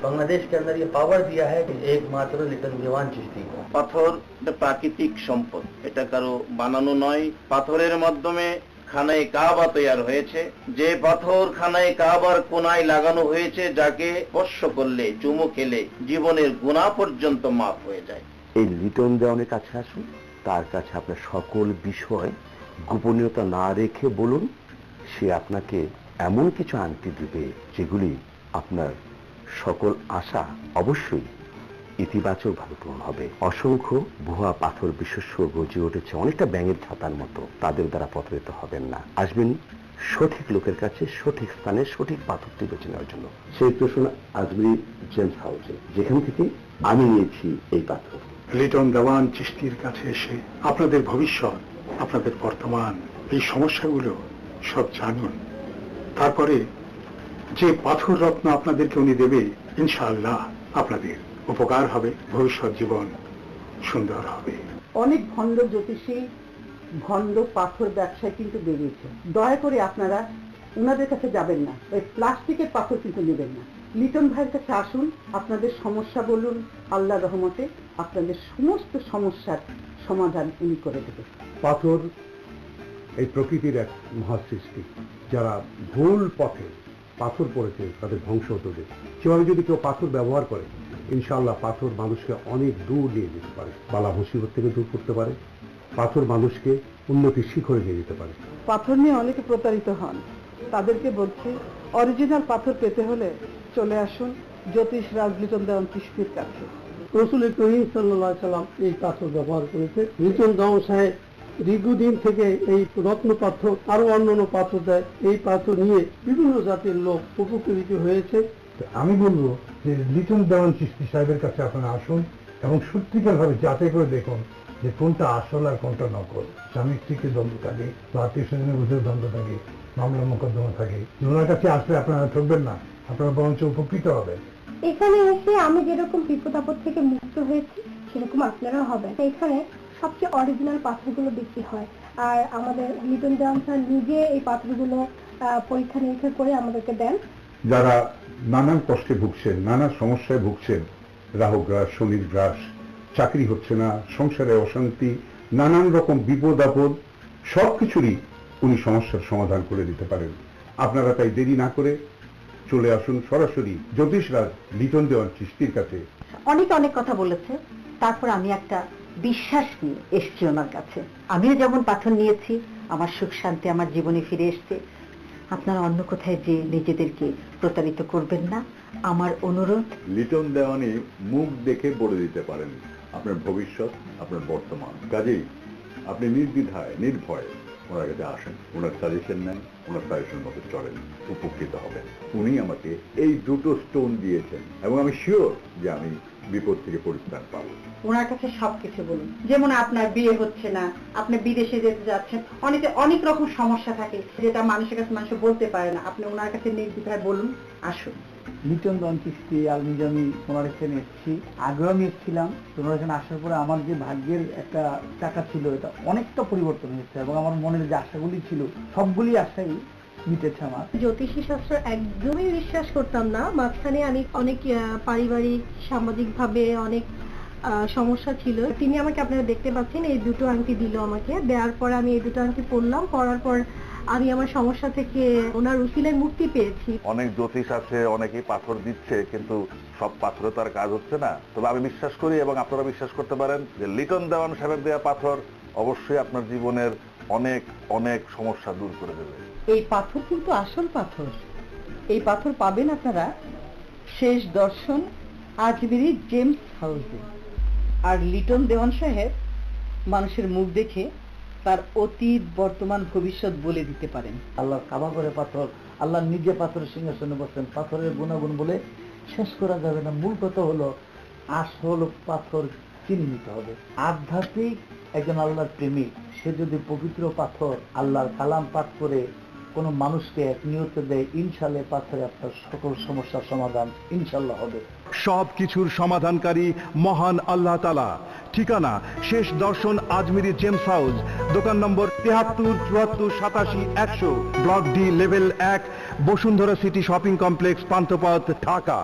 बांग्लादेश के अंदर ये पावर दिया है कि एकमात्र लिटन देवान चिश्ती को। পাথর প্রাকৃতিক সম্পদ, এটা কারো বানানো নয়। পাথরের মাধ্যমে খানায়ে কাবা তৈরি হয়েছে। যে পাথর খানায়ে কাবার কোনায় লাগানো হয়েছে, যাকে স্পর্শ করলে, চুমু খেলে জীবনের গুনাহ পর্যন্ত মাফ হয়ে যায়। এই লিটন দেওয়ানের কাছে আসুন, তার কাছে আপনার সকল বিষয় গোপনীয়তা না রেখে বলুন, সে আপনাকে এমন কিছু আংটি দিবে যেগুলি আপনার সকল আশা অবশ্যই ইতিবাচকভাবে পূরণ হবে। অসংখ্য ভুয়া পাথর বিশেষ্য গজে উঠেছে অনেকটা ব্যাঙের ছাতার মতো, তাদের দ্বারা প্রতারিত হবেন না। আসবেন সঠিক লোকের কাছে, সঠিক স্থানে সঠিক পাথরটি বেছে নেওয়ার জন্য। সেই প্রশ্ন আজমিরি জেমস হাউসে, যেখান থেকে আমি নিয়েছি এই পাথর। লিটন দেওয়ান চিশতির কাছে এসে আপনাদের ভবিষ্যৎ, আপনাদের বর্তমান, এই সমস্যাগুলো সব জানুন। তারপরে যে পাথর রত্ন আপনাদেরকে উনি দেবে, ইনশাআল্লাহ আপনাদের উপকার হবে, ভবিষ্যৎ জীবন সুন্দর হবে। অনেক ভণ্ড জ্যোতিষী, ভণ্ড পাথর ব্যবসায় কিন্তু বেরিয়েছে। দয়া করে আপনারা ওনাদের কাছে যাবেন না, ওই প্লাস্টিকের পাথর কিন্তু নেবেন না। লিটন ভাইয়ের কাছে আসুন, আপনাদের সমস্যা বলুন, আল্লাহ রহমতে আপনাদের সমস্ত সমস্যার সমাধান উনি করে দেবে। পাথর এই প্রকৃতির এক মহাসৃষ্টি, যারা ভুল পথে পাথর পড়েছে তাদের ধ্বংস হতে দেবে। সেভাবে যদি কেউ পাথর ব্যবহার করে, ইনশাআল্লাহ পাথর মানুষকে অনেক দূর নিয়ে যেতে পারে, বালা মুসিবত থেকে দূর করতে পারে, পাথর মানুষকে উন্নতির শিখরে নিয়ে যেতে পারে। পাথর নিয়ে অনেকে প্রতারিত হন, তাদেরকে বলছি অরিজিনাল পাথর পেতে হলে চলে আসুন জ্যোতিষ রাজ লিটন দেওয়ান চিশতির কাছে। রাসূল করিম সাল্লাল্লাহু আলাইহি সাল্লাম এই পাথর ব্যবহার করেছে। লিটন দেওয়ান সাহেব দীর্ঘদিন থেকে এই রত্ন পাথর আরো অন্যান্য পাথর দেয়, এই পাথর নিয়ে বিভিন্ন জাতির লোক উপকৃত হয়েছে। আমি বলবো যে লিটন দেওয়ান চিশতি সাহেবের কাছে আপনারা আসুন এবং সত্যিকার ভাবে যাচাই করে দেখুন যে কোনটা আসল আর কোনটা নকল। স্বামী স্ত্রীকে দ্বন্দ্ব থাকে, আত্মীয় স্বজনের মধ্যে দ্বন্দ্ব থাকে, মামলা মোকদ্দমা থাকে, ওনার কাছে আসলে আপনারা ঠকবেন না, আপনারা বরঞ্চ উপকৃত হবেন। এখানে এসে আমি যেরকম বিপদ আপদ থেকে মুক্ত হয়েছি, সেরকম আপনারাও হবেন। এখানে সবচেয়ে অরিজিনাল পাথরগুলো বিক্রি হয়, আর আমাদের লিটন দেওয়ান স্যার নিজে এই পাথরগুলো পরীক্ষা নিরীক্ষা করে আমাদেরকে দেন। যারা নানান কষ্টে ভুগছেন, নানা সমস্যায় ভুগছেন, রাহু গ্রাস, শনির গ্রাস, চাকরি হচ্ছে না, সংসারে অশান্তি, নানান রকম বিপদ আপদ, সবকিছুরই উনি সমস্যার সমাধান করে দিতে পারেন। আপনারা তাই দেরি না করে চলে আসুন সরাসরি জ্যোতিষরাজ লিটন দেওয়ান চিশতির কাছে। অনেক অনেক কথা বলেছে, তারপর আমি একটা বিশ্বাস নিয়ে এসছি ওনার কাছে। আমিও যেমন পাথর নিয়েছি, আমার সুখ শান্তি আমার জীবনে ফিরে এসছে। আপনারা অন্য কোথায় যে নিজেদেরকে প্রতারিত করবেন না, আমার অনুরোধ। লিটন দেওয়ানি মুখ দেখে বলে দিতে পারেন আপনার ভবিষ্যৎ, আপনার বর্তমান। কাজেই আপনি নির্দ্বিধায় নির্ভয়ে ওনার কাছে আসেন, ওনার সাজেশন নেন, ওনার সাজেশন মতো চলেন, উপকৃত হবেন। উনি আমাকে এই দুটো স্টোন দিয়েছেন এবং আমি শিওর যে আমি বিপদ থেকে পরিত্রাণ পাবো। ওনার কাছে সবকিছু বলুন, যেমন আপনার বিয়ে হচ্ছে না, আপনি বিদেশে যেতে যাচ্ছেন, অনেকে অনেক রকম সমস্যা থাকে যেটা মানুষের কাছে মানুষ বলতে পারে না, আপনি ওনার কাছে নির্দ্বিধায় বলুন, আসুন। লিটন দেওয়ান চিশতি আলমিজ, আমি ওনার এখানে এসেছি, আগেও আমি এসেছিলাম। ওনার এখানে আসার পরে আমার যে ভাগ্যের একটা টাকা ছিল, এটা অনেকটা পরিবর্তন হয়েছে এবং আমার মনের যে আশাগুলি ছিল সবগুলি আশাই মিটেছে আমার। জ্যোতিষী শাস্ত্র একদমই বিশ্বাস করতাম না, মাঝখানে আমি অনেক পারিবারিক সামাজিক ভাবে অনেক সমস্যা ছিল। তিনি আমাকে, আপনারা দেখতে পাচ্ছেন, এই দুটো আংটি দিল আমাকে। দেওয়ার পর আমি এই দুটো আংটি পরলাম, পরার পর আমি আমার সমস্যা থেকে ওনার উসিলায় মুক্তি পেয়েছি। অনেক জ্যোতিষ আছে, অনেকেই পাথর দিচ্ছে, কিন্তু সব পাথরে তার কাজ হচ্ছে না। তবে আমি বিশ্বাস করি এবং আপনারা বিশ্বাস করতে পারেন যে লিটন দেওয়ান সাহেবের দেওয়া পাথর অবশ্যই আপনার জীবনের অনেক অনেক সমস্যা দূর করে দেবে। এই পাথর কিন্তু আসল পাথর। এই পাথর পাবেন আপনারা শেষ দর্শন আজমিরি জেমস হাউসে। আর লিটন দেওয়ান সাহেব মানুষের মুখ দেখে তার অতীত বর্তমান ভবিষ্যৎ বলে দিতে পারেন। আল্লাহর কাবা করে পাথর, আল্লাহ নিজে পাথরের সিংহাসনে বসেন। পাথরের গুণাগুণ বলে শেষ করা যাবে না। মূল কথা হলো আসল পাথর চিনে নিতে হবে। আধ্যাত্মিক একজন আল্লাহর প্রেমিক, সে যদি পবিত্র পাথর আল্লাহর কালাম পাঠ করে কোনো মানুষকে এক নিয়তে দেয়, ইনশাআল্লাহ পাথরে আপনার সকল সমস্যার সমাধান ইনশাআল্লাহ হবে। সবকিছুর সমাধানকারী মহান আল্লাহ তাআলা। ঠিকানা শেষ দর্শন আজমিরি জেমস হাউস, দোকান নম্বর 73 74 87 100, block D, level 1, Bashundhara city shopping complex, Panthapath, Dhaka.